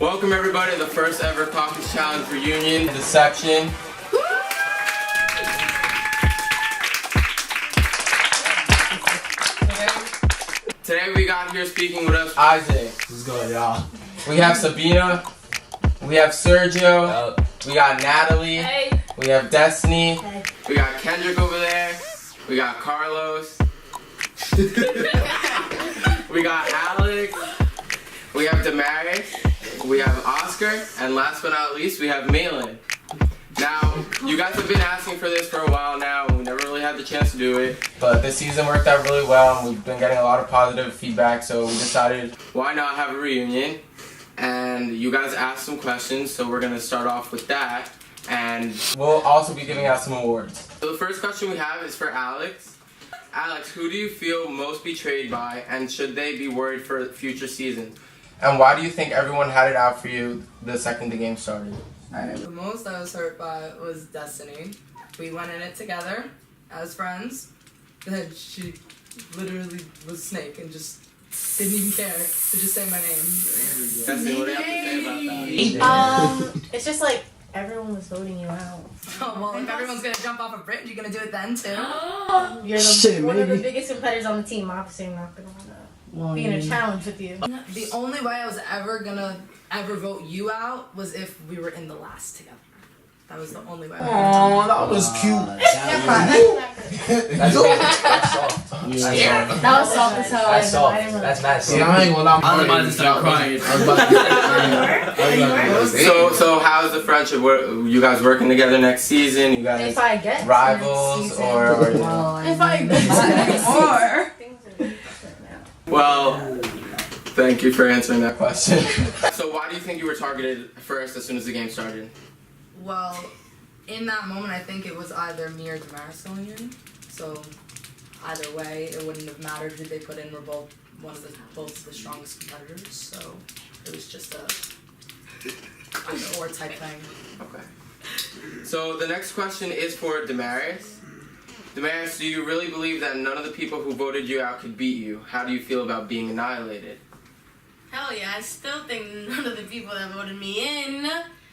Welcome everybody to the first ever Caucus Challenge reunion, the section. Today we got here speaking with us Isaac. Let's go, y'all. We have Sabina. We have Sergio. We got Natalie. Hey. We have Destiny. Hey. We got Kendrick over there. We got Carlos. We got Alex. We have Damaris. We have Oscar. And last but not least, we have Malin. Now, you guys have been asking for this for a while now, and we never really had the chance to do it. But this season worked out really well, and we've been getting a lot of positive feedback, so we decided, why not have a reunion? And you guys asked some questions, so we're going to start off with that. And we'll also be giving out some awards. So the first question we have is for Alex. Alex, who do you feel most betrayed by, and should they be worried for future seasons? And why do you think everyone had it out for you the second the game started? The most I was hurt by was Destiny. We went in it together as friends. Then she literally was Snake and just didn't even care to just say my name. Destiny, what do you have to say about that? It's just like everyone was voting you out. Oh, well, if everyone's gonna jump off a bridge, you're gonna do it then too. You're one of the biggest competitors on the team. Obviously, I'm not gonna be in a challenge with you. The only way I was ever gonna vote you out was if we were in the last together. That was the only way. Oh, that was cute. That was soft as hell. That's soft. That's mad. See, I ain't gonna lie. I was about to start crying. So how's the friendship? You guys working together next season? You guys if I get rivals or? If I get Well, thank you for answering that question. So why do you think you were targeted first as soon as the game started? Well, in that moment, I think it was either me or Damaris going in. So either way, it wouldn't have mattered who they put in. We're both both the strongest competitors. So it was just a either or type thing. Okay. So the next question is for Damaris. Damaris, do you really believe that none of the people who voted you out could beat you? How do you feel about being annihilated? Hell yeah, I still think none of the people that voted me in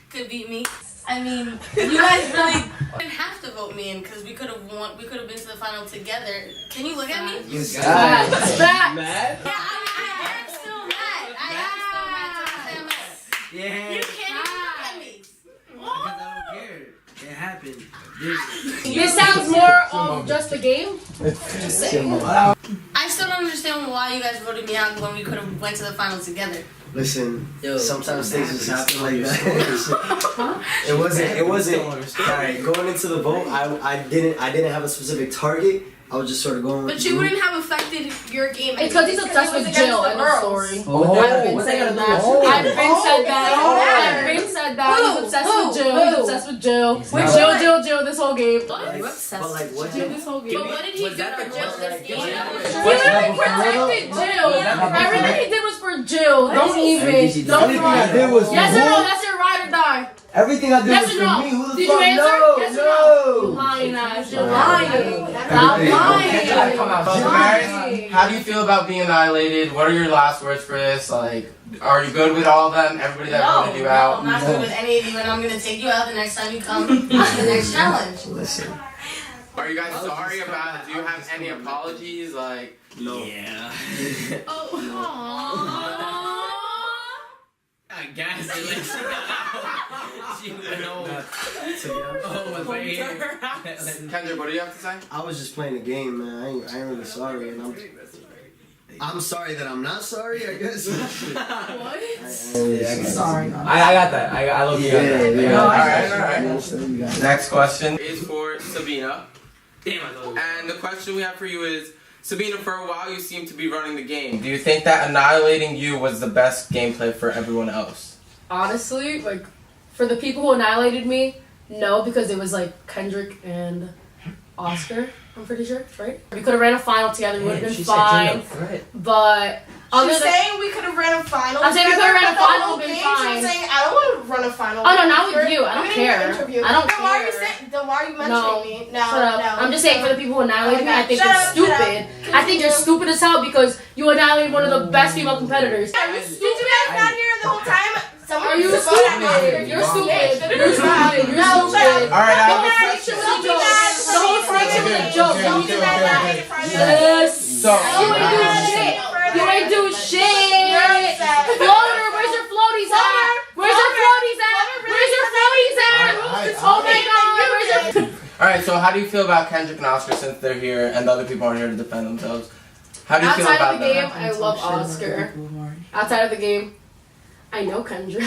could beat me. I mean, you guys really didn't have to vote me in because we could have won. We could have been to the final together. Can you look at me? You got Mad? Yeah, I am still mad. I am still mad to say I'm mad. Yeah. You can't even look at me. Because I don't care. It happened. This sounds more of just a game. I still don't understand why you guys voted me out when we could have went to the final together. Listen, sometimes things just happen like that. It wasn't. Alright, going into the vote, I didn't have a specific target. I was just sort of going. But you wouldn't have affected your game. It's because he's obsessed with Jill and the story. I've said that. He's obsessed with Jill. He's obsessed with Jill. With Jill this whole game. What? You obsessed But like, what? Jill this whole game. But what did he do for Jill this game? He literally protected Jill. Everything he did was for Jill. Don't even. Don't I did was Yes or no? That's your ride or die. Everything I did Yes was or for no? me. Who the Did fuck? you answer? No, Yes or no? no. Lying ass. You're lying. Stop So lying. Damaris, how do you feel about being annihilated? What are your last words for this? Like, are you good with all of them? Everybody that voted you out? I'm not good with any of you, and I'm gonna take you out the next time you come on the next challenge. Listen. Are you guys sorry about it? Do you have any apologies? Like, No. Yeah. Oh. I guess it like she went over. Oh, my here. Kendrick, what do you have to say? I was just playing a game, man. I ain't really sorry, and I'm sorry that I'm not sorry. I guess. Yeah, sorry. I got that. I love you. Alright. Next question is for Sabina. Damn, I thought And the question we have for you is, Sabina, for a while you seem to be running the game. Do you think that annihilating you was the best gameplay for everyone else? Honestly, like, for the people who annihilated me, no, because it was like Kendrick and Oscar, I'm pretty sure, right? We could have ran a final together, we would have been fine. But She's saying we could have ran a final. I'm saying we could have ran a final and been fine. She's saying I don't want to run a final. Oh no, not with you. I don't care. I don't care. Why are you saying? Then why are you mentioning me? No, shut up. no. I'm just saying for the people who annihilated me, I think Shut you're up, stupid. I think you're stupid as hell because you annihilated one of the best female competitors. Are you stupid? Did you guys not hear the whole time? Someone you stupid. You're stupid. You're stupid. You're stupid. All right, The I whole have a friendship was a joke. The whole friendship was a joke. Yes. So, You ain't do shit. You ain't do shit. Floater, where's your floaties at? Where's your floaties at? Where's your floaties at? Oh my god, where's your... all right. So, how do you feel about Kendrick and Oscar since they're here and the other people aren't here to defend themselves? How do you feel Outside about of the game, that? I love Oscar. Outside of the game, I know Kendrick.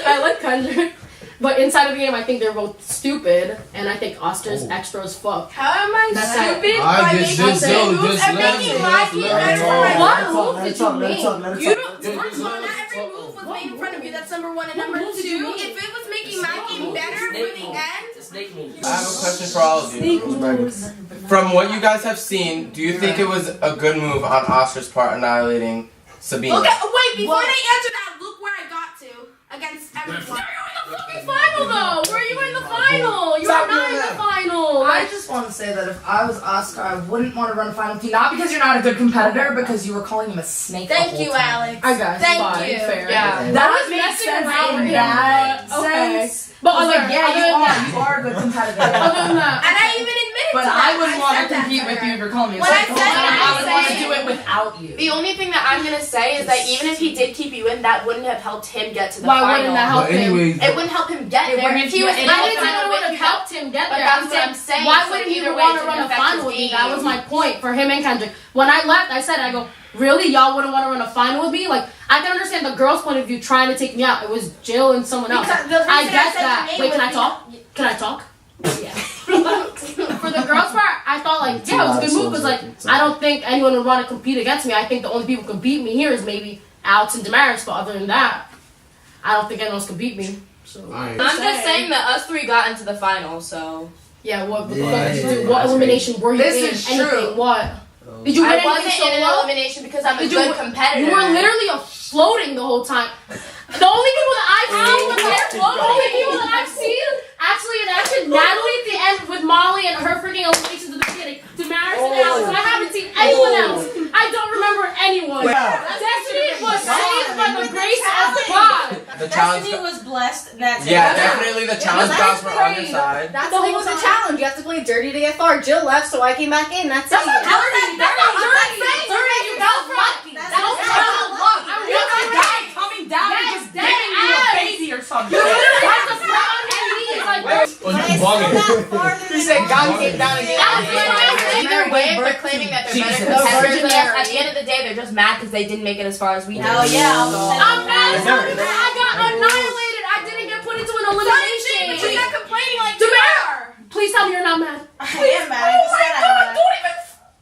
I like Kendrick. But inside of the game, I think they're both stupid, and I think Oscar's extra as fuck. How am I That's stupid I by just- making just- two moves just and let making him- my just team let better him for my talk. What team? move did you make? You don't. First of all, not every move was made in front of you. That's number one. And number move did you two, make? if it was making my team better for the end. Snake move. I have a question for all of you. From what you guys have seen, do you think it was a good move on Oscar's part annihilating Sabine? Look at, wait, before they answer that, look where I got to against everyone. Fucking final though! Were you in the final? You are not in the final! I just want to say that if I was Oscar, I wouldn't want to run a final with you. Not because you're not a good competitor, because you were calling him a snake. Thank the whole you, time. Alex. I guess. Thank fine, you. Fair. Yeah. That was makes messing sense around in with that him. Okay. sense. But I was like, other- yeah, other you than are. that- You are a good competitor. Other than that, And I even admitted But to that. I wouldn't want to said that compete to with her. you if you're calling me a When I psycho. said that, I would want to I do it without you. The only thing that I'm gonna say is that even if he did keep you in, that wouldn't have helped him get to the why final. wouldn't that help But anyways, It wouldn't help him get It there. wouldn't If he was if in you- I the didn't think final it would with have you, helped him get But there. that's what I'm saying, Why so wouldn't he either way, want it to run a didn't affect final his with me? game. That was my point for him and Kendrick. When I left, I said, I go, really? Y'all wouldn't want to run a final with me? Like, I can understand the girl's point of view trying to take me out. It was Jill and someone else. Because the reason I get said that. your name Wait, can was I talk? Can I talk? Yeah. For the girls' part, I thought like, yeah, it was a good move because like I don't think anyone would want to compete against me. I think the only people who can beat me here is maybe Alex and Damaris, but other than that, I don't think anyone else can beat me. So Alright. I'm just saying that us three got into the final, so yeah, what Yeah, what elimination were you This in? is Anything? true. What? Did you win I anything wasn't in an solo? elimination because I'm a Did you good win- competitor. You were literally floating the whole time. The only people that I've seen with their float, the only people that I've seen actually in action, Natalie at the end with Molly and her freaking eliminations at the beginning, Damaris and Alex. I haven't seen anyone else. I don't remember anyone. Destiny was saved by the grace of God. The challenge. Destiny was blessed. That's Yeah, it. definitely the challenge gods were on your side. That's the thing with the challenge. You have to play dirty to get far. Jill left, so I came back in. That's it. Coming down and just dead giving you a ass. baby or something. You literally have to throw on your knees like He said God came down and Either way, if they're claiming that they're better competitors than us, at the end of the day, they're just mad because they didn't make it as far as we did. Hell yeah. I'm mad as hell because I got annihilated. I didn't get put into an elimination. But you're not complaining like Do you it. are. Please tell me you're not mad. I am mad. I just said I'm mad.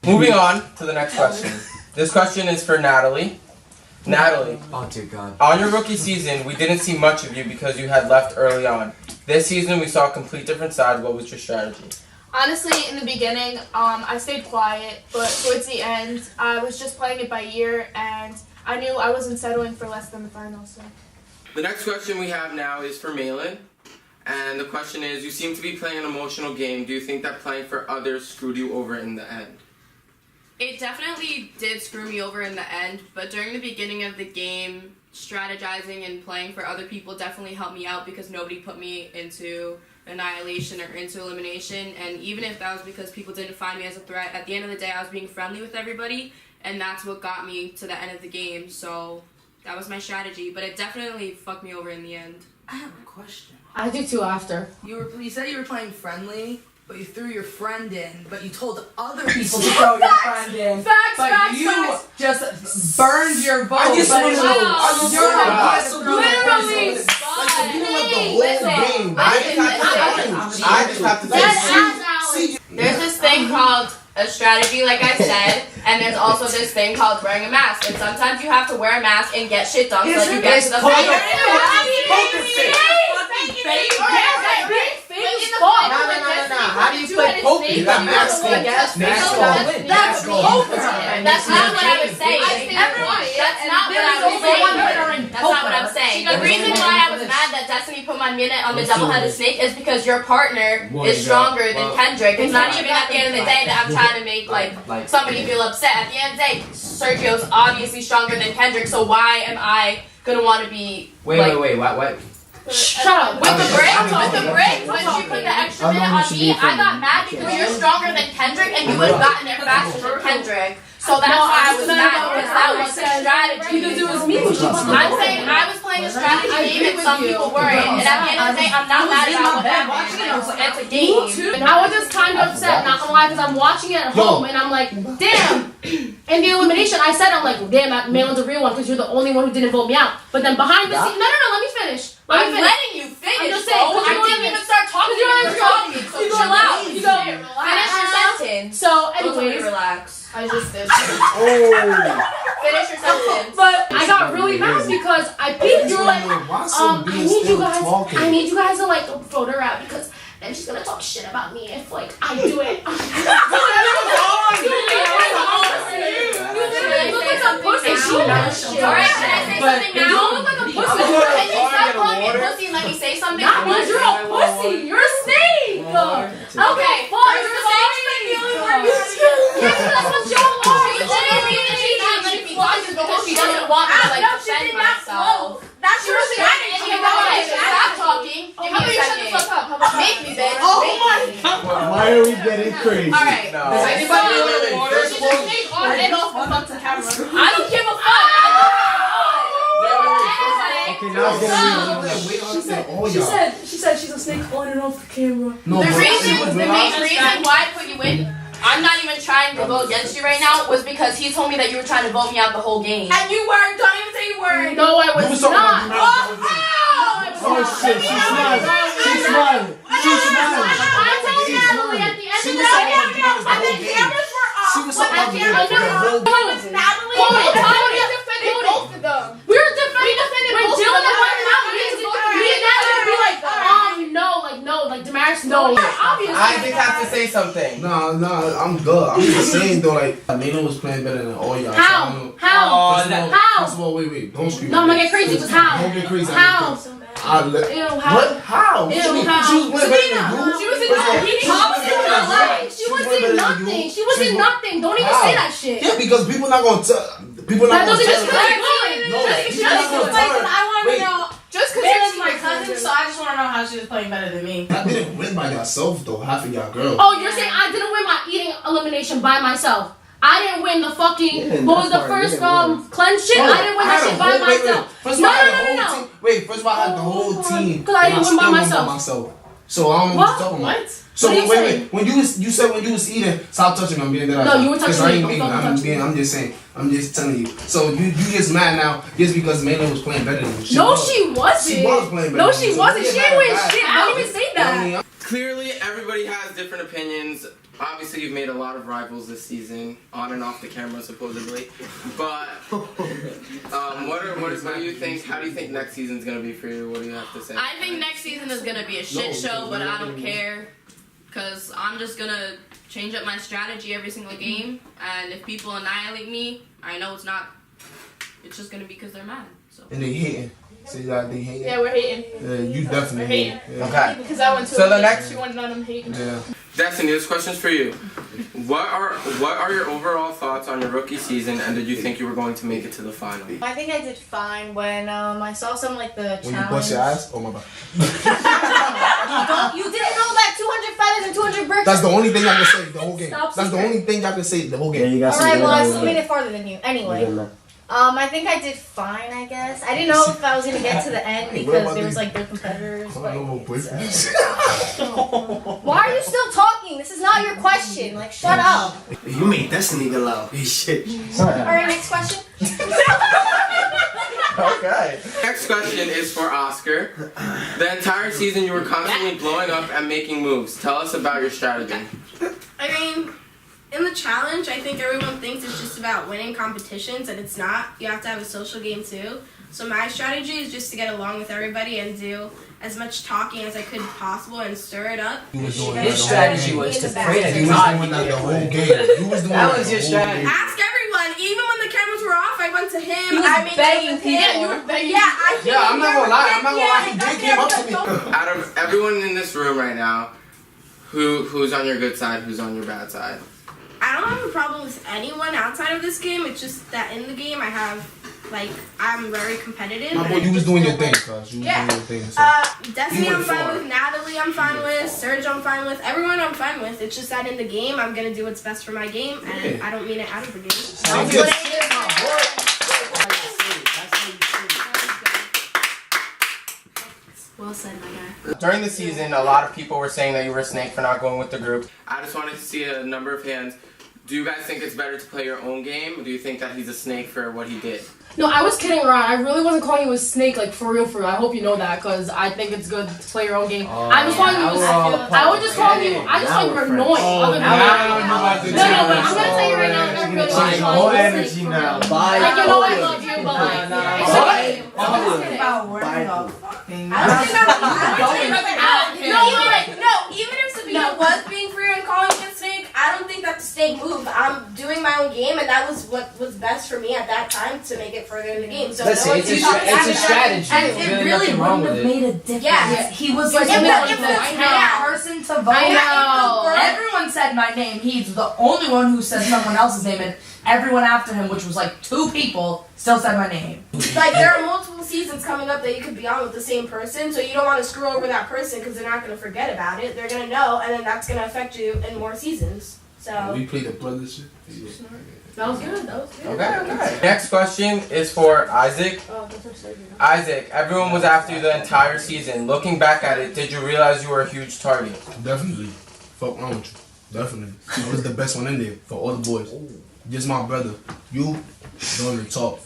Moving on to the next question. This question is for Natalie. Natalie, Oh dear God. on your rookie season, we didn't see much of you because you had left early on. This season, we saw a complete different side. What was your strategy? Honestly, in the beginning, I stayed quiet, but towards the end, I was just playing it by ear, and I knew I wasn't settling for less than the final. So. The next question we have now is for Malin. And the question is, you seem to be playing an emotional game. Do you think that playing for others screwed you over in the end? It definitely did screw me over in the end, but during the beginning of the game, strategizing and playing for other people definitely helped me out because nobody put me into annihilation or into elimination, and even if that was because people didn't find me as a threat, at the end of the day I was being friendly with everybody, and that's what got me to the end of the game, so that was my strategy, but it definitely fucked me over in the end. I have a question. I do too after. You said you were playing friendly, but you threw your friend in, but you told other people to throw your friend in. Facts, But facts, you facts. just burned your vote. I just but want to know. I just you're want to know. not So gonna Literally. like, you know, like the whole Listen, game. I just have to Dead say, ass Alex. There's this thing called a strategy, like I said, and there's also this thing called wearing a mask. And sometimes you have to wear a mask and get shit done so that you get to the Poker final. How do you play poker? You got mask on. Mask on. That's poker. That's not what I was saying. That's not what I was saying. That's not what I'm saying. The reason why I was mad that Destiny put my minute on the double-headed snake is because your partner is stronger than Kendrick. It's not even at the end of the day that I'm trying to make somebody feel upset. At the end of the day, Sergio's obviously stronger than Kendrick, so why am I gonna want to be. Wait. What? Shut up. With the break, when she put the extra minute on me, I got mad because you're stronger than Kendrick and you would have gotten there faster than Kendrick. So that's why I was mad because that was a strategy. Because it was me. I'm saying I was playing a strategy game and some people weren't. And at the end of the day, I'm not mad about what happened. It's a game. And I was just kind of upset, not gonna lie, because I'm watching it at home and I'm like, damn. In the elimination, I said, I'm like, damn, that Malin's a real one because you're the only one who didn't vote me out. But then behind the scenes, no, let me finish. I'm letting you finish. I'm just saying, I didn't even start talking. You go loud. You go. Finish your sentence. So, anyways, relax. I just did. Finish your sentence. But I got really mad because I peeped. You were like, I need you guys to like vote her out because then she's gonna talk shit about me if like I do it. You look like a pussy. Alright, can I say something now? You look like a pussy. Can you stop calling me a pussy and let me say something? Not because you're a pussy. You're a snake. Okay, fine. You're a snake. That's what y'all are. She doesn't want me to like defend myself. That's your strategy. Stop talking. Give me a second. Make me, bitch. Oh my God. Why are we getting crazy? Alright. Does anybody know water? First of all, I don't give a fuck. Okay, now it's gonna be She said she's a snake on and off the camera. The main reason why I put you in, I'm not even trying to vote against you right now, was because he told me that you were trying to vote me out the whole game. And you weren't. Don't even say you weren't. No, I was not. Oh shit, she's smiling. I told Natalie at the end of the day. And the cameras were off. She was supposed to be there for the whole Natalie. We defended both of them. We're defending when Dylan and Ryan out. Me and Natalie would be like, no, Damaris, no. Obviously. Isaac has to say something. Nah, I'm good. I'm just saying though, like Nina was playing better than all y'all. How? First of all, wait, don't scream. No, I'm gonna get crazy. Just how? Don't get crazy. How? What? How? How? She was playing better than you. She was in nothing. She was in nothing. Don't even say that shit. Yeah, because people not gonna tell. People not gonna tell. I want to know. Just because she's my cousin, so I just want to know how she was playing better than me. I didn't win by yourself though. Half of y'all girls. Oh, you're saying I didn't win my eating elimination by myself. I didn't win the fucking, what was the first cleanse shit? I didn't win that shit by myself. First of all, I had the whole team. Wait, first of all, I had the whole team. Because I didn't win by myself. So I don't know what you're talking about. What? So What are you wait. When you said when you was eating, stop touching me. I'm being that. No, you were touching me. I ain't Don't being. touch me. I'm just saying. I'm just telling you. So you just mad now just because Maylin was playing better than you. No, she wasn't. She was playing better. No, than you. she wasn't. So She didn't win shit. I didn't even say that. Clearly, everybody has different opinions. Obviously, you've made a lot of rivals this season, on and off the camera, supposedly. But what do you think? How do you think next season's gonna be for you? What do you have to say? I think next season is gonna be a shit show, but I don't care, cause I'm just gonna change up my strategy every single game, and if people annihilate me, I know it's not. It's just gonna be because they're mad. So. And they hating. See that they hating. Yeah, we're hating. Yeah, you definitely hating. Yeah. Okay. Because I went to So the next. she wanted them hating. Yeah. Destiny, this question's for you. What are your overall thoughts on your rookie season, and did you think you were going to make it to the final? I think I did fine when I saw some like the challenge. When you bust your ass? Oh my god. You didn't know that 200 feathers and 200 bricks. That's the only thing I can say the whole game. Stop That's the only thing I can say the whole game. Yeah, you got some. Alright, well I still made it farther than you. Anyway. I think I did fine, I guess. I didn't know if I was gonna get to the end because there was like their competitors. But, why are you still talking? This is not your question. Like, shut up. You made Destiny go loud. Shit. Alright, next question. Okay. Next question is for Oscar. The entire season you were constantly blowing up and making moves. Tell us about your strategy. I mean, in the challenge, I think everyone thinks it's just about winning competitions, and it's not. You have to have a social game too. So my strategy is just to get along with everybody and do as much talking as I could possible and stir it up. His strategy was to pray that You was doing that the whole game. You was doing That was your strategy. Ask everyone. Even when the cameras were off, I went to him. He was I made begging with him. people. You were begging Yeah, I'm not gonna lie. He did came up to me. Out of everyone in this room right now, who's on your good side, who's on your bad side? I don't have a problem with anyone outside of this game. It's just that in the game I have, like, I'm very competitive. My boy, you was doing your thing, cuz. You was doing your thing. So. Destiny I'm fine with, Natalie I'm fine with, Serge I'm fine with, everyone I'm fine with. It's just that in the game I'm gonna do what's best for my game, and I don't mean it out of the game. Well said, my guy. During the season, a lot of people were saying that you were a snake for not going with the group. I just wanted to see a number of hands. Do you guys think it's better to play your own game, or do you think that he's a snake for what he did? No, I was kidding around. I really wasn't calling you a snake, like, for real. I hope you know that, because I think it's good to play your own game. I was calling you I was just calling you, I just thought you were annoying. No, but I'm gonna tell you right now, I'm really more energy now. Bye. Like, you know I love you, but like, No, even if Sabina was being free and calling me a snake, I don't think that's a snake move. I'm doing my own game, and that was what was best for me at that time to make it further in the game. So listen, it's a strategy. And it really wouldn't have made a difference. Yeah. He was like the person to vote. I know. Everyone said my name. He's the only one who said someone else's name, and everyone after him, which was like 2 people, still said my name. Like, there are multiple seasons coming up that you could be on with the same person, so you don't want to screw over that person because they're not going to forget about it. They're going to know, and then that's going to affect you in more seasons. So We played the brother shit. that was good. Okay. Next question is for Isaac. Isaac, everyone was after you the entire season. Looking back at it, did you realize you were a huge target? Definitely. Fuck wrong with you. Definitely. I was the best one in there for all the boys. Just my brother. You don't even talk.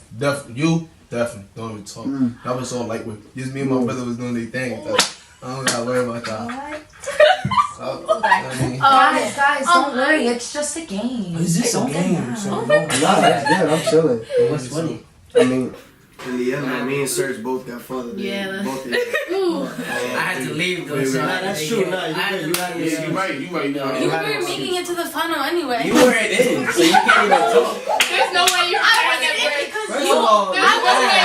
You definitely don't even talk. That was all lightweight. Just me and my brother was doing their thing. I don't gotta worry about that. Guys, don't worry. It's just a game. It's just a game. So that's good. I'm chilling. What's funny? I mean, in the end, me and Serge both got fathered. Yeah. Both of them. I had to leave though. So That's true. You right. You were making it to the final anyway. You weren't in, so you can't even talk. There's no way you're carrying that break. First of all, I wasn't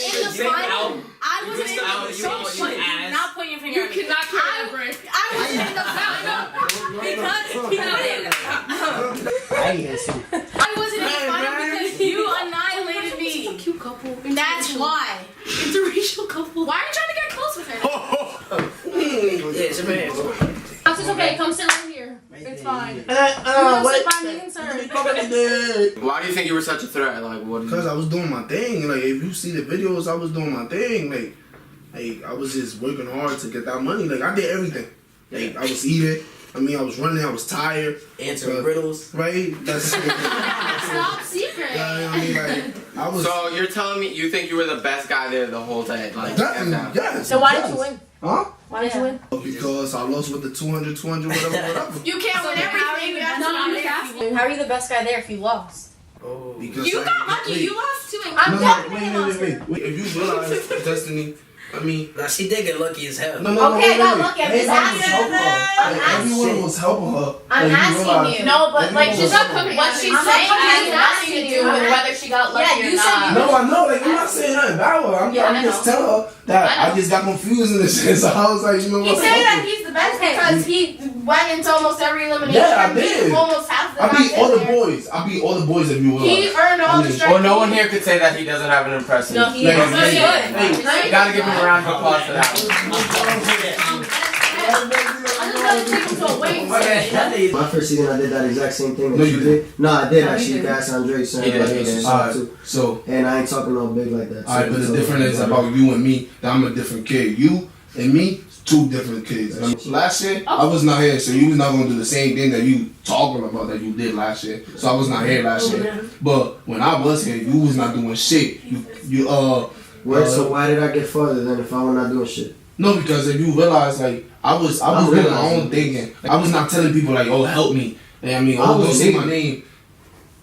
in the final. I wasn't in the final. Not point your finger. You cannot carry that break. I was in the final because he did. I ain't gonna see. I wasn't in the final because you annihilated me. It's a cute couple. That's why. Interracial couple. Why are you trying to get close with her? Yeah, it's a man. It's okay. Come sit right here. It's fine. You what? sit by me and Serge. Why do you think you were such a threat? Like, what? Because I was doing my thing. Like, if you see the videos, I was doing my thing. Like I was just working hard to get that money. Like, I did everything. Like, I was eating. I was running. I was tired. Answering riddles. Right? That's Top secret. I was. So you're telling me you think you were the best guy there the whole day? Like, Yes. So why did you win? Huh? Why did you win? Because I lost with the 200, whatever. you can't win everything. How are you the best guy there if you lost? Oh. Because You got lucky. You lost too. I'm definitely wait. If you realize Destiny, Nah, she did get lucky as hell. No, Okay, not lucky. I'm just asking. Everyone was helping her. I'm asking you. No, but like she's not coming. what she's I'm saying not has nothing to do with whether she got lucky or not. No, I know. Like, I'm not saying nothing about her. I'm just telling her that I just got confused in this shit. So I was like, you know what? He's saying that he's the best because he went into almost every elimination. Yeah, I did. Almost half the I beat all the boys. if you will. He earned all the strength. Well, no one here could say that he doesn't have an impressive. No, he is. You gotta give him a round of applause for that. My first season, I did that exact same thing that you did. No, I did actually. Gas Andre, So, and I ain't talking all big like that. Alright, but the difference is about you and me. That I'm a different kid. You and me, 2 different kids. Last year, I was not here, so you was not gonna do the same thing that you talking about that you did last year. So I was not here last year. But when I was here, you was not doing shit. So why did I get further than if I was not doing shit? No, because if you realize, like, I was doing my own thinking. I was not telling people, like, oh, help me. Don't say my name.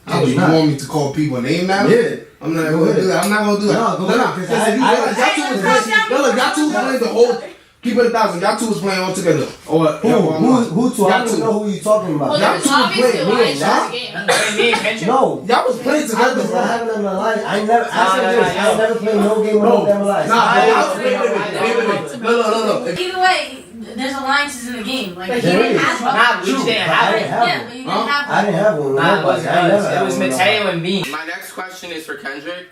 You want me to call people a name now? Yeah. I'm not gonna do that. No, because if you realize, y'all two was playing the whole. Keep it 1,000. Y'all two was playing all together. Who two? I don't know who you talking about. Well, Y'all there's two was obviously playing a line No, y'all was playing together. I was not having them in my life. I never played no game with them in my life. No. Either way, there's alliances in the game. Like he There didn't is. have one. Nah, we just didn't have it. Yeah, but you didn't have one. I didn't have one. with Nah, it nobody. I never had was one with Mateo and Bean. My next question is for Kendrick.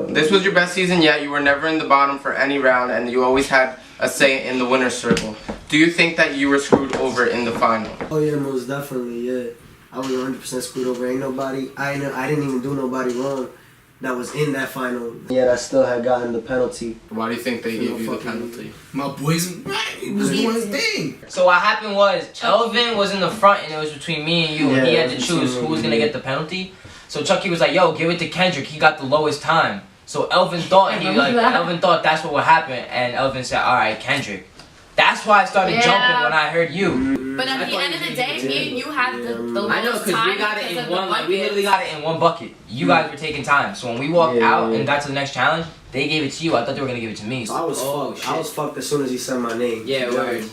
This was your best season yet. You were never in the bottom for any round, and you always had a say in the winner's circle. Do you think that you were screwed over in the final? Oh yeah, most definitely. Yeah, I was 100% screwed over. Ain't nobody. I didn't even do nobody wrong. That was in that final. Yet I still had gotten the penalty. Why do you think they gave you the penalty? My boy's right. He was doing his thing. So what happened was Elvin was in the front and it was between me and you, and he had to choose who was gonna get the penalty. So Chucky was like, "Yo, give it to Kendrick. He got the lowest time." So Elvin thought Elvin thought that's what would happen, and Elvin said, "All right, Kendrick." That's why I started jumping when I heard you. But at the end of the day, me and you had the lowest I know, because we got it in one. Like, we bucket. literally got it in one bucket. You guys were taking time. So when we walked out and got to the next challenge, they gave it to you. I thought they were gonna give it to me. So I was fucked. I was fucked as soon as he said my name. Yeah, word.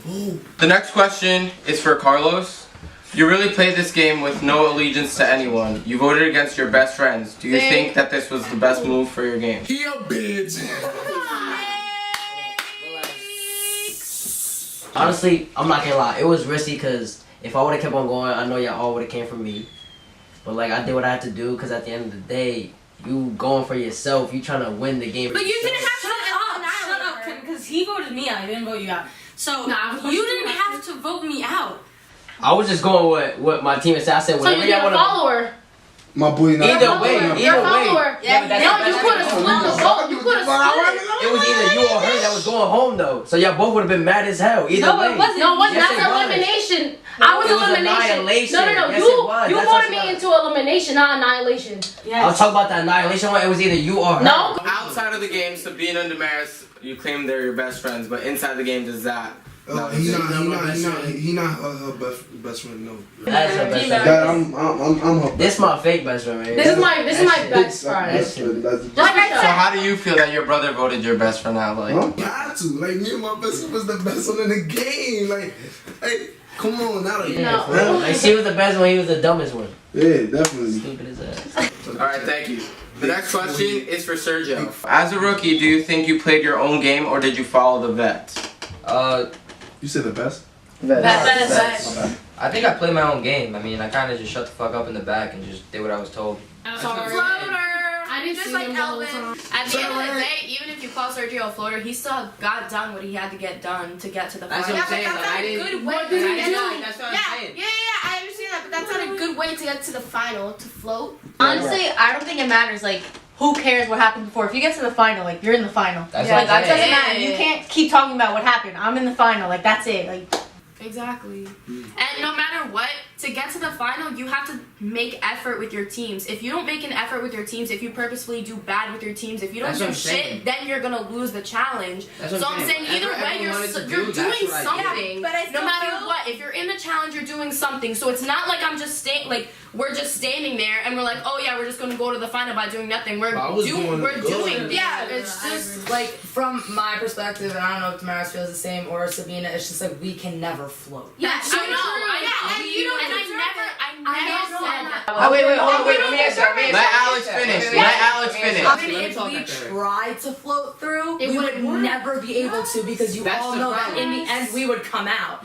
The next question is for Carlos. You really played this game with no allegiance to anyone. You voted against your best friends. Do you think that this was the best move for your game? He a bitch. Honestly, I'm not gonna lie. It was risky because if I would have kept on going, I know y'all all would have came from me. But like, I did what I had to do because at the end of the day, you going for yourself. You trying to win the game. But you didn't have to shut up, because he voted me out. I didn't vote you out. So you didn't have to vote me out. I was just going with what my team said. I said So whatever you y'all get a want to. follower. My boy. Either way, You're a follower. Yeah, but that's No, not- you could have split the vote. You could have split it. It was either you or her that was going home though. So y'all both would have been mad as hell. Either No, way. it wasn't. No, it wasn't. Yes, That's it was. elimination. I was It was elimination. annihilation. No. Yes, it was. You That's voted what me it was. into elimination, not annihilation. I was talking about the annihilation one. It was either you or her. No. Outside of the game, Sabina and Damaris, you claim they're your best friends, but inside the game, does that? He not her best friend. No. That's her best friend. That I'm her. This my fake best friend, man. This is my best friend. So how do you feel that your brother voted your best friend out? Like, You had to. Like, me and my best friend was the best one in the game. Like, hey, come on, now. Like she was the best one, he was the dumbest one. Yeah, definitely. Stupid as ass. all right, thank you. The next question is for Sergio. As a rookie, do you think you played your own game or did you follow the vets? You said the best? I think I played my own game. I mean, I kind of just shut the fuck up in the back and just did what I was told. Floater. I didn't Just see like him the whole Elvin. time. At the end of the day, even if you call Sergio a floater, he still got done what he had to get done to get to the final. That's what I'm saying. Like, I didn't. What did he do? That's what I'm saying. Yeah, I understand that, but that's not a good way to get to the final, to float. Honestly, I don't think it matters. Like, who cares what happened before? If you get to the final, like, you're in the final. That's Like, what I'm that doesn't saying. matter. You can't keep talking about what happened. I'm in the final. Like, that's it. Like. Exactly. And no matter what, to get to the final, you have to make effort with your teams. If you don't make an effort with your teams, if you purposefully do bad with your teams, if you don't That's do what I'm shit, saying. then you're gonna lose the challenge. That's what So I'm I'm saying saying. either Whatever way, everyone wanted to you're do, that's doing what I did. something. but I No still matter feel- what, if you're in the challenge, you're doing something. So it's not like I'm just we're just standing there and we're like, oh yeah, we're just gonna go to the final by doing nothing. We're I was doing we're good. doing. Yeah, things. it's just like from my perspective, and I don't know if Damaris feels the same or Sabina. It's just like we can never float. Yeah, I know. and you don't And I deserve never said that. Oh, wait, hold on, wait, let me answer. Let Alex finish. Let Alex finish. Even if we tried to float through, we would never be able to because you That's all the know that problem. in the end we would come out.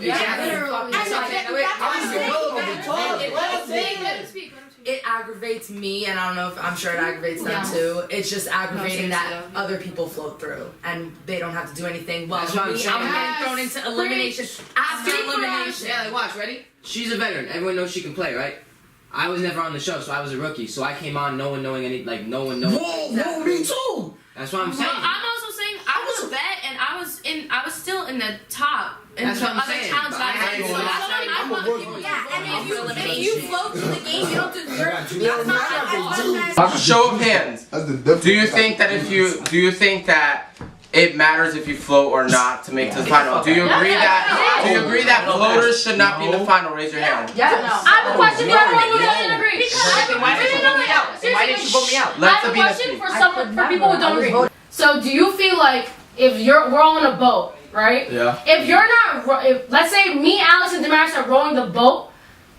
It aggravates me, and I don't know if I'm sure it aggravates them too. It's just aggravating that other people float through and they don't have to do anything. Well, That's what I'm me, saying. I'm getting thrown into elimination after elimination. Yeah, like watch, ready? She's a veteran. Everyone knows she can play, right? I was never on the show, so I was a rookie. So I came on no one knowing any, like no one knowing. Whoa, me too. That's what I'm saying. Well, I'm also saying I was a vet and I was still in the top in That's the what I'm other saying, challenges but I I did. ain't So gonna that's lie. why I want people to Yeah, and vote for if elimination. you float through the game, you don't deserve. That's not Show of hands. That's the difference. Do you think that it matters if you float or not to make to the final? Do you agree that floaters should not be in the final? Raise your hand. I have a question for everyone who doesn't agree. Why didn't you vote me out? Why didn't you vote me out? I have a question for people who don't agree. So, do you feel like if we're all on a boat, right? Yeah. If you're not, if let's say me, Alex, and Damaris are rowing the boat,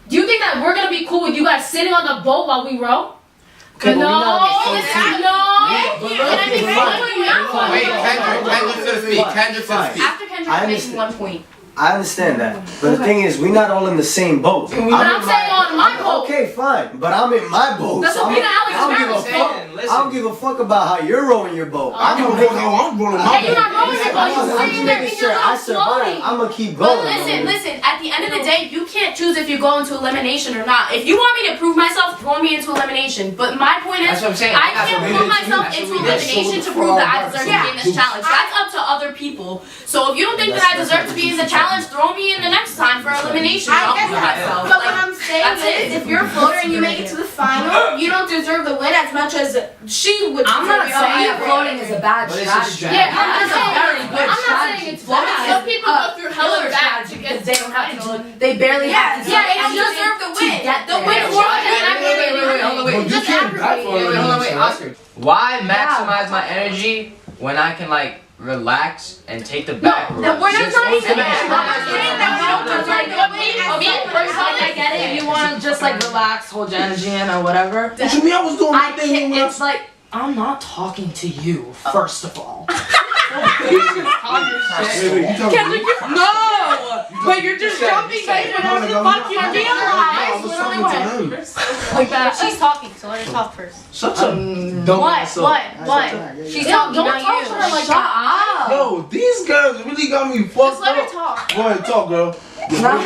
do you think that we're gonna be cool with you guys sitting on the boat while we row? Okay, No. Wait, Kendrick's gonna speak. Kendrick's gonna speak. After Kendrick making 1 point. I understand that, but the thing is, we're not all in the same boat. But I'm saying on my boat. Okay, fine, but I'm in my boat. Doesn't mean Alex I don't give a fuck about how you're rowing your boat. I give a fuck how I'm rolling my boat. Hey, you're not rowing your boat. You're sitting there in your boat floating. I'm gonna keep But going. listen. At the end of the day, you can't choose if you go into elimination or not. If you want me to prove myself, throw me into elimination. But my point is, That's what I'm saying. I can't prove myself into elimination to prove that I deserve to be in this challenge. That's up to other people. So if you don't think that I deserve to be in the challenge, throw me in the next time for elimination. I'll prove myself. But what I'm saying is, if you're a floater and you make it to the final, you don't deserve the win as much as she would. I'm not saying floating is a bad strategy. Yeah, I'm not saying it's bad. Some people go through hella bad to get because they don't have to. They barely have to. Yeah, you deserve the win. The win was Wait, Oscar. Why maximize my energy when I can like relax and take the back road? we're not trying to Me personally, I get it. If you want to just like relax, hold your energy in or whatever. What you mean I was doing my thing? It's like I'm not talking to you first of all. No, but you're just jumping like whenever the fuck you feel Like that. She's talking, so let her talk first. Shut up. What? She's talking, Don't not talk you. to her like that. Yo, these girls really got me fucked up. Just let her talk. Go ahead, talk, girl. I'm not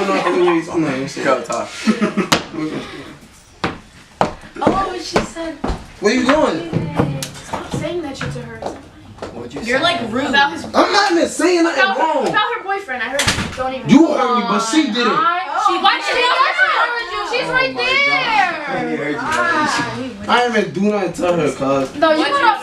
even saying. Go talk. Oh, what she said. Where you going? Stop saying that shit to her. What'd you You're say? like rude. About his I'm not even saying nothing wrong. about her boyfriend. I heard you. Don't even. You heard me, but she didn't. Why she heard you? She's right there. I I didn't even do nothing to her, cuz. No, you put up.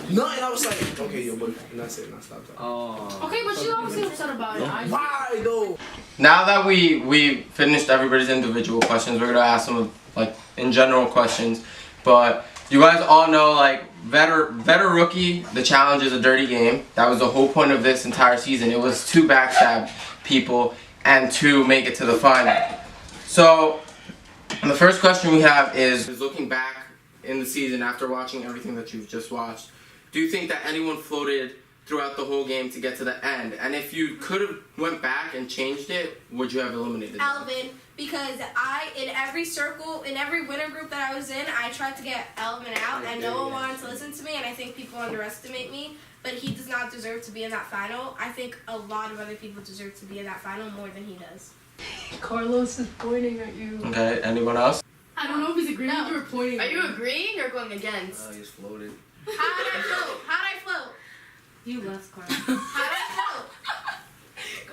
Nothing, I was like, okay, yo, but that's it, now stop talking. Oh. Okay, but she's obviously upset about it. Why, though? Now that we finished everybody's individual questions, we're gonna ask some like in general questions. But you guys all know like veteran rookie, the challenge is a dirty game. That was the whole point of this entire season. It was to backstab people and to make it to the final. So the first question we have is looking back in the season after watching everything that you've just watched, do you think that anyone floated throughout the whole game to get to the end? And if you could have went back and changed it, would you have eliminated them? Elvin, because in every circle, in every winner group that I was in, I tried to get Elvin out, and no one wanted to listen to me, and I think people underestimate me, but he does not deserve to be in that final. I think a lot of other people deserve to be in that final more than he does. Carlos is pointing at you. Okay, anyone else? I don't know if he's agreeing with you or pointing. Are you agreeing or going against? He's floated. How did I float? How did I float? You left, Carlos. How did I float?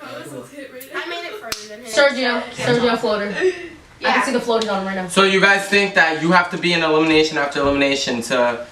Carlos is hit right now. I made it further than him. Sergio floater. I can see the floaties on him right now. So you guys think that you have to be in elimination after elimination to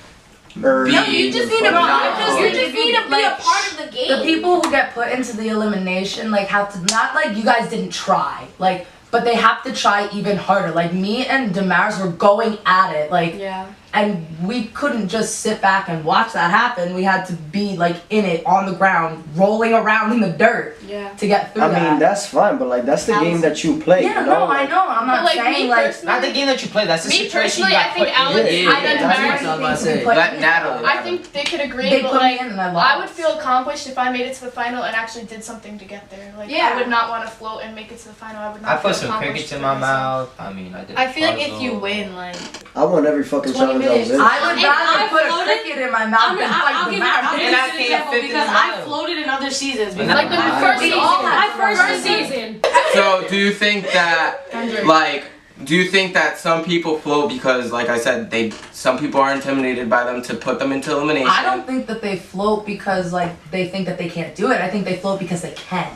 be... No, you just need to be a part of the game. The people who get put into the elimination like have to not like you guys didn't try like, but they have to try even harder. Like me and Damaris were going at it like. Yeah. And we couldn't just sit back and watch that happen. We had to be like in it, on the ground, rolling around in the dirt to get through that. I mean, that's fine, but like that's the game that you play. Yeah, you know? no, I know. I'm not saying like Not the game that you play. That's the Me situation you personally, I got think put Alex, in. I think that's what I was about to say. Let Natalie. I think they could agree, They but put like me in and I I would lost. feel accomplished if I made it to the final and actually did something to get there. Like Yeah. I would not want to float and make it to the final. I would not. I put feel some accomplished crickets in for my myself. mouth. I mean, I did. I feel like if you puzzle. win, like I won every fucking 20 challenge I was in. I would If rather I put a floated- cricket in my mouth than fight I'll the give marathon. And I can't fit because in I the floated in other seasons. Like the first We season. all had My first fun. season. So do you think that, like, do you think that some people float because, like I said, some people are intimidated by them to put them into elimination? I don't think that they float because like they think that they can't do it. I think they float because they can.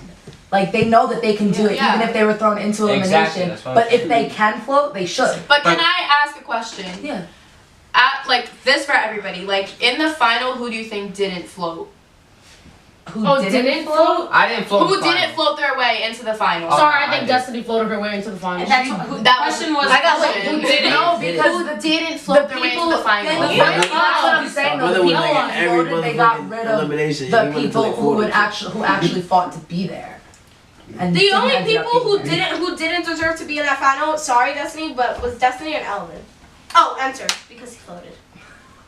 Like they know that they can do it even if they were thrown into elimination. Exactly, that's what But I'm if they can float, they should. But can I ask a question? Yeah. Like this for everybody. Like in the final, who do you think didn't float? Who didn't float? I didn't float. Who the final. didn't float their way into the final? Oh, Sorry, no, I think did. Destiny floated her way into the final. That question was. I got who didn't. No, because Who didn't float their way into the final? That's what I'm saying. Though, the people who floated, they got rid of elimination. the people who actually fought to be there. And The didn't only end up people being who there. didn't deserve to be in that final, sorry Destiny, but was Destiny and Elvin. Oh, enter because he floated.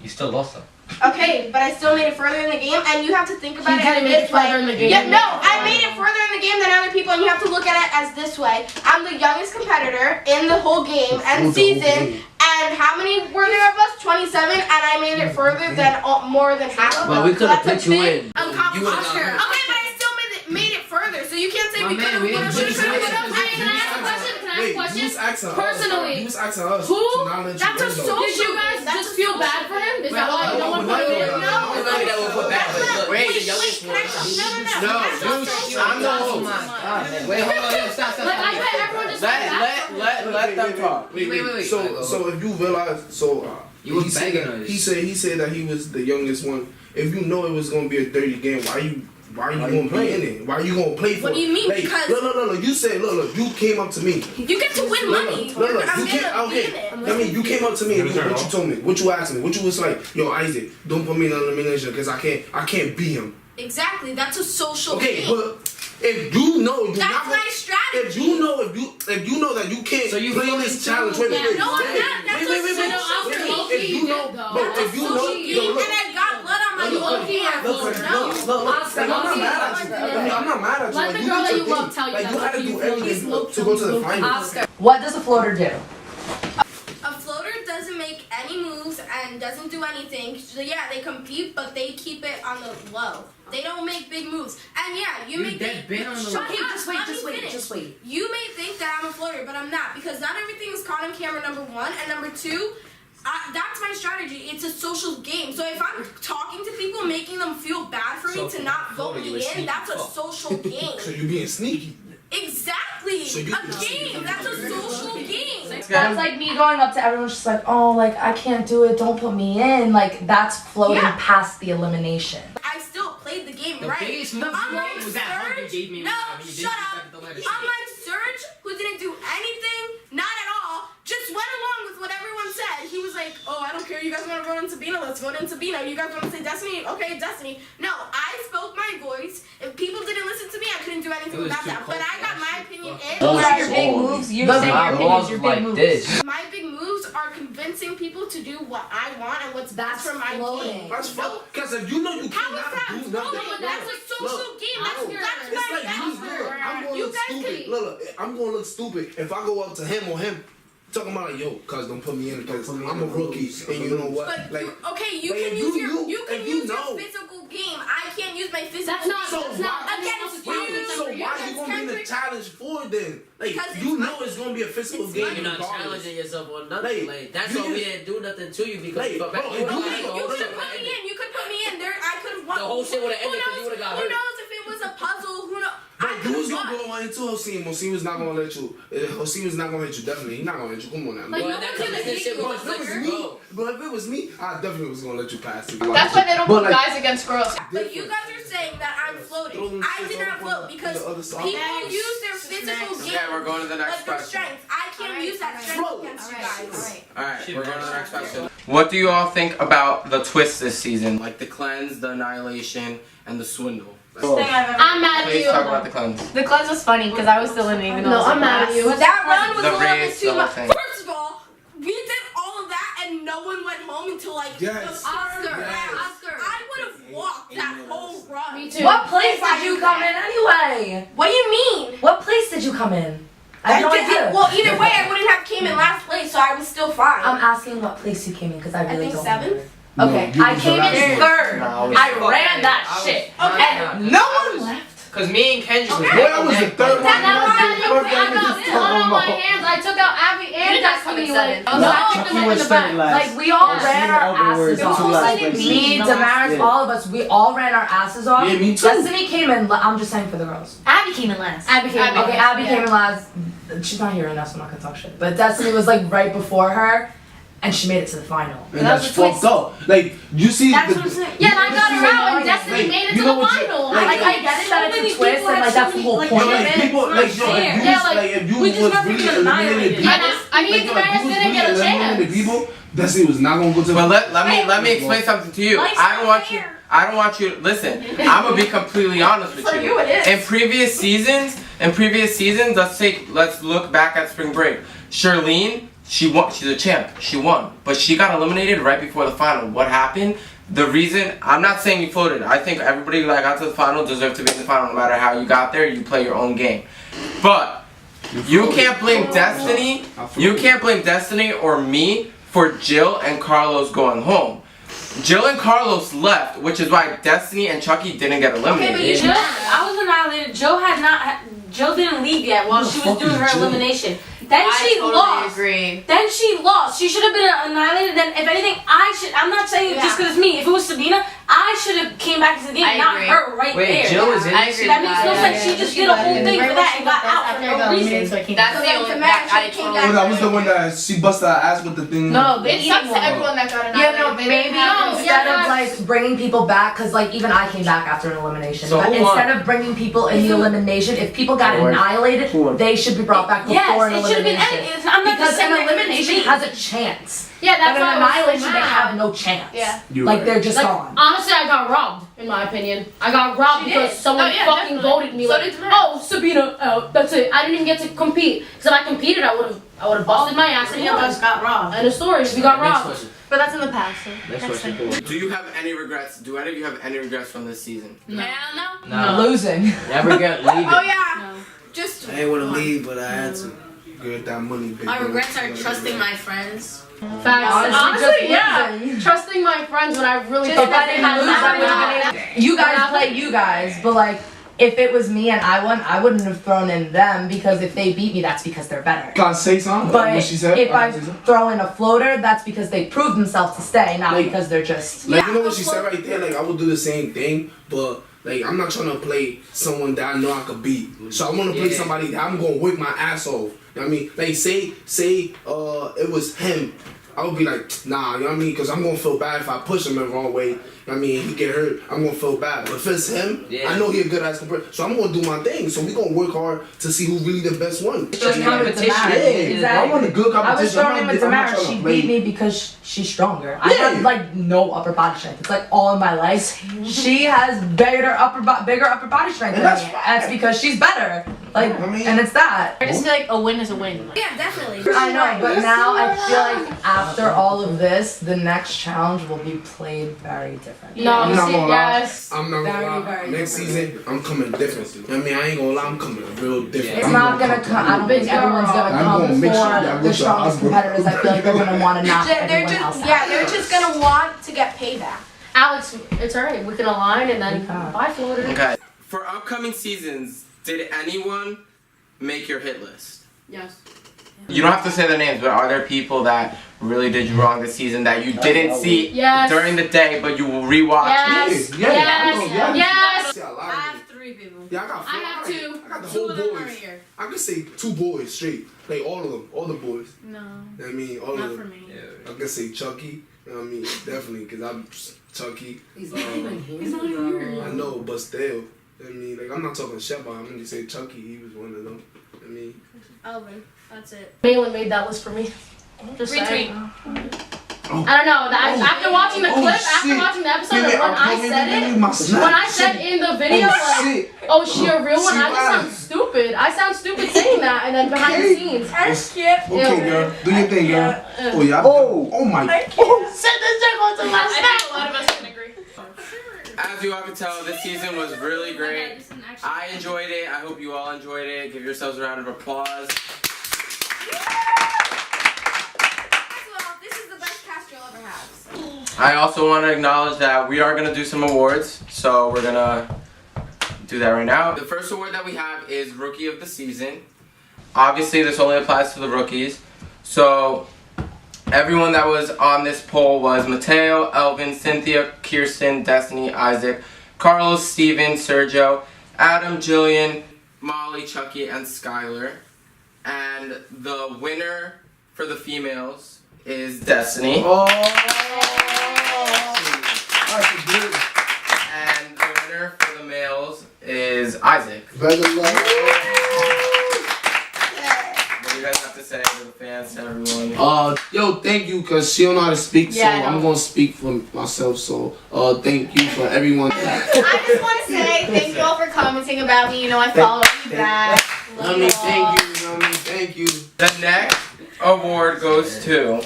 You still lost them. Okay, but I still made it further in the game, and you have to think about it. You made it further in the game. Yeah, no, I made it further in the game than other people, and you have to look at it as this way. I'm the youngest competitor in the whole game and season, and how many were there of us? 27, and I made it further than more than half of them. Well, we could have put you in. Uncomfortable posture. Okay, but I still made it further, so you can't say we could have, would have, should have. Can I ask a question? Wait, you was asking Personally, us. You was asking us. who? To not let you That's a win, though. social. Did you guys just feel bad for him? Is that why no one put him in? I'm the host. Wait, hold on, stop. Like, I bet everyone just Let them talk. Wait. So if you realize, you was begging us. He said that he was the youngest one. If you know it was gonna be a dirty game, why you gonna play in it? Why you gonna play for it? What do you mean? Like, Because no. You said, look. You came up to me. you get to win money. You came. I mean, you came up to me. And what you told me? What you asked me? What you was like? Yo, Isaac, don't put me in elimination because I can't beat him. Exactly. That's a social Okay, game. but if you know you're That's not my strategy. if you know that you can't play this challenge, wait. No, I'm not. That's a social game. If you know, That's a social game, and I got blood on my hands. I'm not mad at you. Let the girl that you love tell you like, that. you had to do everything to go to the finals. What does a floater do? A floater doesn't make any moves and doesn't do anything. So yeah, they compete, but they keep it on the low. They don't make big moves. And yeah, you may think. Just wait. You may think that I'm a floater, but I'm not, because not everything is caught on camera. Number one, and number two. That's my strategy. It's a social game. So if I'm talking to people, making them feel bad for me to not vote me in, that's a social game. So you're being sneaky. Exactly. So A game. That's a social game. That's like me going up to everyone just like, oh, like, I can't do it, don't put me in. Like, that's floating past the elimination. I still played the game right. biggest move Unlike was that hug you Surge, gave me. no, when you shut didn't up. expect the letter. Unlike Surge, who didn't do anything, not at all, just went along with what everyone said. He was like, oh, I don't care, you guys want to vote in Sabina, let's vote in Sabina. You guys want to say Destiny? Okay, Destiny. No, I spoke my voice. If people didn't listen to me, I couldn't do anything about that. But I got my opinion in. Those are your big moves. You're saying your opinions, your big moves. My big moves are convincing people to do what I want and what's best for my game. That's fun. Because if you know you cannot do nothing. That's a social game. That's my best. I'm gonna look stupid. Look, I'm gonna look stupid if I go up to him or him. Talking about like, yo, cuz don't put me in because I'm a rookie and you know what? But like, okay, you can use your physical game. I can't use my physical. Against you. So why are you gonna be in the challenge for then? Like you know it's gonna be a physical game. You're not challenging yourself or nothing. Like that's why we didn't do nothing to you because you got back. You could put me in. You could put me in. There, I could have won. The whole shit would have ended because you would have got hurt. Who knows if it was a puzzle? Who knows? But you was gonna go into Hossein. Hossein was not gonna let you. Hossein was not gonna let you. Definitely, he's not gonna let you. Come on now. Like, no one's gonna hate you. But if it was me, I definitely was gonna let you pass it. That's why they don't put guys against girls. But you guys are saying that I'm floating. I did not float because people use their physical game. Okay, we're going to the next like their question. strength. I can't use that strength against you guys. Alright, we're going to the next question. What do you all think about the twists this season? Like the cleanse, the annihilation, and the swindle? I'm mad at Please you. talk about the cleanse. The cleanse was funny because I was still in it even though No, I'm mad at you. That run was The a little bit race, too the whole much. thing. First of all, we did all of that and no one went home until like the Oscar. I would have walked that whole run. Me too. What place did you come in anyway? What do you mean? What place did you come in? I have no idea. Well, either way, I wouldn't have came in last place, so I was still fine. I'm asking what place you came in because I really think don't 7th. remember. Okay, I came in 3rd. I ran that shit. And no one left. Cause me and Kendrick was I was the third one. I got blood on my hands. I took out Abby and Destiny. Like we all ran our asses off. Me, Damaris, all of us, we all ran our asses off. Yeah, me too. Destiny came in. I'm just saying for the girls. Abby came in last. Abby came in. Okay, Abby came in last. She's not here right now, so I'm not gonna talk shit. But Destiny was like right before her, and she made it to the final. And that's fucked up. Like you see, Yeah, and I got her out, and Destiny made it to the final. Like I get it that it's a twist, and like that's the whole point of it. People like if you was really eliminated people, I mean, Damaris didn't get a chance. people, Destiny was not gonna go to. But let me explain something to you. I don't want you. Listen, I'm gonna be completely honest with you. In previous seasons, let's look back at Spring Break. Charlene, she won. She's a champ. She won, but she got eliminated right before the final. What happened? The reason, I'm not saying you floated. I think everybody that got to the final deserved to be in the final no matter how you got there. You play your own game. But you can't blame Destiny. You can't blame Destiny or me for Jill and Carlos going home. Jill and Carlos left, which is why Destiny and Chucky didn't get eliminated. Okay, but Jill, I was annihilated. Jill didn't leave yet while she was doing her elimination. Then she lost. Agree. Then she lost. She should have been annihilated. Then, if anything, I'm not saying just because it's me. If it was Sabina, I should have came back to the game, not her right there. Jill was in That makes no sense. She just did a whole thing for that and got out for no reason. That's the only that I totally. Oh, that was the one that she busted her ass with the thing. No, it sucks to everyone that got annihilated. Yeah, no, maybe instead of like bringing people back, because like even I came back after an elimination. So but instead of bringing people in the elimination, if people got annihilated, they should be brought back before an elimination. Because an elimination has a chance. Yeah, that's but why an annihilation they have no chance. Yeah. Like they're just gone. Honestly, I got robbed. In my opinion, I got robbed because someone fucking voted me. Like, oh, Sabina out. That's it. I didn't even get to compete. Because if I competed, I would have busted my ass. Any of us got robbed. And the story, we got robbed. But that's in the past. So Next question. Do you have any regrets? Do any of you have any regrets from this season? No. No. Losing. Never get leaving. Oh yeah. Just. I didn't want to leave, but I had to. Get that money, baby. My regrets are trusting my friends. Facts. Honestly, yeah. Trusting my friends when I really thought I didn't lose. I would have. You guys play you guys, but like if it was me and I won, I wouldn't have thrown in them because if they beat me, that's because they're better. Can I say something? But what she said? if I throw in a floater, that's because they proved themselves to stay, not because they're just. Like you know what she said right there. Like I would do the same thing, but. Like, I'm not trying to play someone that I know I could beat. So I want to play somebody that I'm going to whip my ass off. You know what I mean? Like, say, it was him. I would be like, nah, you know what I mean? Because I'm going to feel bad if I push him in the wrong way. You know what I mean? He get hurt, I'm going to feel bad. But if it's him, I know he a good ass competitor. So I'm going to do my thing. So we going to work hard to see who really the best one. It's just competition. Exactly. I want a good competition. I was throwing in with Tamara. She beat me because she's stronger. I have like no upper body strength. It's like all in my legs. She has bigger upper body strength than me. That's because she's better. Like, and it's that. I just feel like a win is a win. Yeah, definitely. I know, but now I feel like after all of this, the next challenge will be played very different. No, I'm not gonna lie. Yes. I'm not gonna lie. Next season, I'm coming different. You know what I mean? I ain't gonna lie, I'm coming real different. It's not gonna come. I don't think everyone's gonna come for the strongest competitors. I feel like they're gonna want to knock everyone else out. Yeah, they're just gonna want to get payback. Alex, it's alright. We can align and then bye, floater. Okay. For upcoming seasons, did anyone make your hit list? Yes. You don't have to say their names, but are there people that really did you wrong this season that you didn't see during the day, but you will rewatch? Yes. Yes. I have 3 people. Yeah, I have 2. I got the 2 whole of them are boys. here. I could say 2 boys straight. Like all of them, all the boys. No. You know what I mean? All Not of for them. me. I could say Chucky. You know what I mean? Definitely, because I'm Chucky. He's not even here. He's not here. I know, but still. You know what I mean? Like, I'm not talking shit about him. I'm going to say Chucky. He was one of them. You know what I mean? Elvin, that's it. Malin made that list for me. Just Retweet. saying. I don't know. After watching the clip, after watching the episode, when I said in the video, like, oh, is she a real one? I just sound stupid. I sound stupid saying that, and then behind the scenes. Okay, girl. Do your thing, girl. Oh, yeah. Oh my. Send this check on to my stack. A lot of us can agree. As you all can tell, this season was really great. I enjoyed it. I hope you all enjoyed it. Give yourselves a round of applause. I also want to acknowledge that we are going to do some awards, so we're going to do that right now. The first award that we have is Rookie of the Season. Obviously, this only applies to the rookies. So, everyone that was on this poll was Mateo, Elvin, Cynthia, Kirsten, Destiny, Isaac, Carlos, Steven, Sergio, Adam, Jillian, Molly, Chucky, and Skylar. And the winner for the females is Destiny. And the winner for the males is Isaac. What do you guys have to say to the fans, to everyone? Yo, thank you, cause she don't know how to speak, so I'm gonna speak for myself. So, thank you for everyone. I just want to say thank you all for commenting about me. You know, I follow you back. Thank you. Thank you. The next award goes to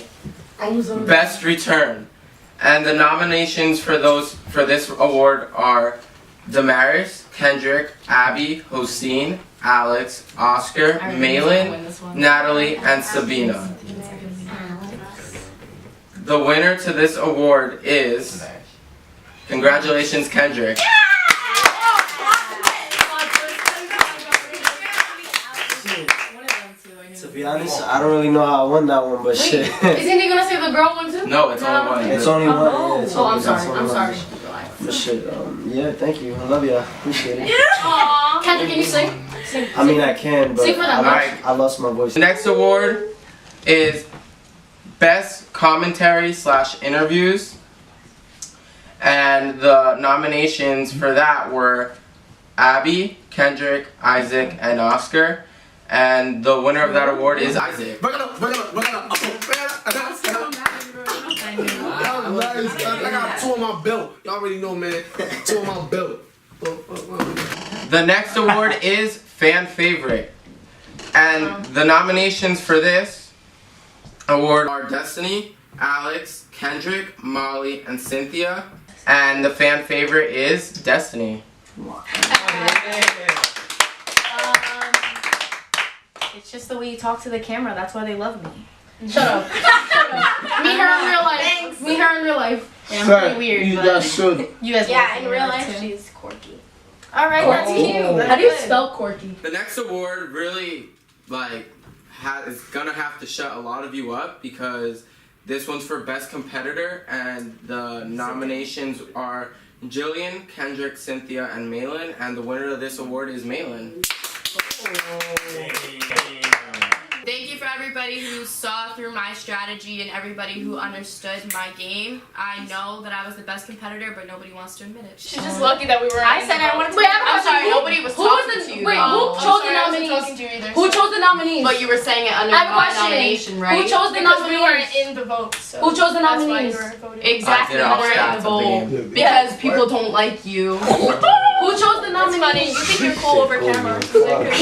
Best Return. And the nominations for this award are Damaris, Kendrick, Abby, Hossein, Alex, Oscar, Malin, Natalie, and Sabina. The winner to this award is, congratulations, Kendrick. To be honest, I don't really know how I won that one, but shit. Isn't he gonna say the girl one too? No, it's only one. It's only one. Yeah, it's only I'm sorry. one. I'm sorry. But shit, yeah, thank you. I love ya. Appreciate it. Aww. Kendrick, can you sing? I mean, I can, but Sing for them. I lost my voice. The next award is Best Commentary / Interviews. And the nominations for that were Abby, Kendrick, Isaac, and Oscar. And the winner of that award is Isaac. I got 2 on my belt. Y'all already know, man. 2 on my belt. The next award is Fan Favorite. And the nominations for this award are Destiny, Alex, Kendrick, Molly, and Cynthia. And the fan favorite is Destiny. It's just the way you talk to the camera. That's why they love me. Shut up. Me, her in real life. Thanks. Me, her in real life. Yeah, I'm pretty weird. You but guys should. you guys Yeah, love in me real like life, too. she's quirky. All right, that's cute. That's How do you good. spell quirky? The next award really, is gonna have to shut a lot of you up because this one's for Best Competitor, and the nominations are Jillian, Kendrick, Cynthia, and Malin, and the winner of this award is Malin. Thank you for everybody who saw through my strategy and everybody who understood my game. I know that I was the best competitor, but nobody wants to admit it. She's just lucky that we were. I said I wanted to. Wait, I have a I'm question. sorry, nobody was Who was talking the- to you. wait, though. who chose the I'm sorry, I wasn't nominees? talking to you either. Who chose the nominees? But you were saying it under I have a my question. nomination, right? Who chose the Because we weren't nominees? in the vote. So Who chose the that's why nominees? you were voting. Exactly, I did all we're in stats the of the bowl. game. Because people don't like you. Who chose the That's funny. nominees? You think you're cool over camera?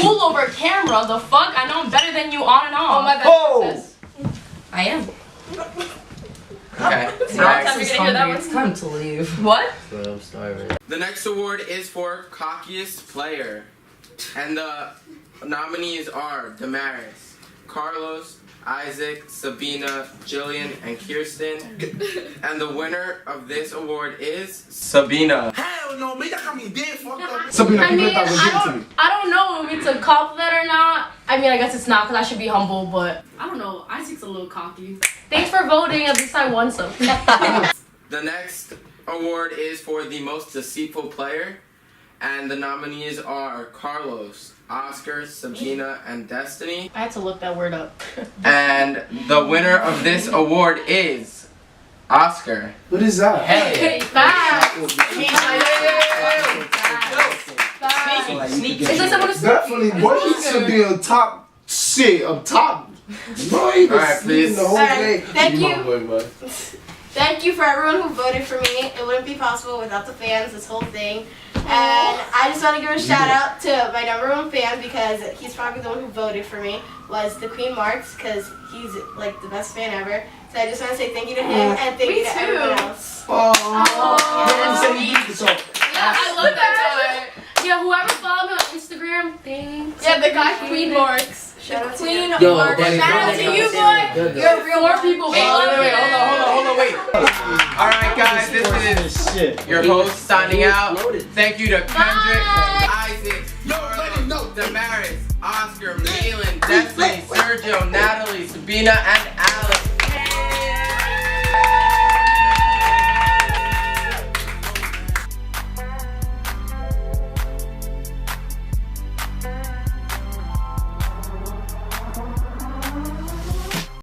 Cool over camera? The fuck? I know I'm better than you on and Oh off. my bad. Oh! I am. Okay. Next time Next. you're gonna hear that one. It's time to leave. What? But I'm starving. The next award is for Caucus Player. And the nominees are Damaris, Carlos, Isaac, Sabina, Jillian, and Kirsten. And the winner of this award is Sabina. Hell no, man. Y'all got me dead fucked up. I mean, I don't know if it's a compliment or not. I mean, I guess it's not because I should be humble, but I don't know. Isaac's a little cocky. Thanks for voting. At least I won something. The next award is for the most deceitful player. And the nominees are Carlos, Oscar, Sabina, and Destiny. I had to look that word up. And the winner of this award is Oscar. What is that? Hey. Is this someone who's Definitely, boy, he should be on top shit, up top. Boy, Alright, please. the whole Alright, day. thank You you. my boy, boy. Thank you for everyone who voted for me. It wouldn't be possible without the fans, this whole thing. And I just want to give a shout out to my #1 fan because he's probably the one who voted for me, was the Queen Marks, because he's like the best fan ever. So I just want to say thank you to him and thank you to everyone else. Oh, Yeah, I love that Yeah, whoever followed me on Instagram, thanks. guy. Yeah, the guy Queen Marks. Shout out to Queen you. Marks. Daddy, Shout out to you, boy. You're a real people. Wait, hold on, wait. Alright, guys, this is Shit. your host signing out. Thank you to Kendrick, Bye. Isaac, Carlos, Damaris, Oscar, Malin, Destiny, Sergio, Natalie, Sabina, and Alex.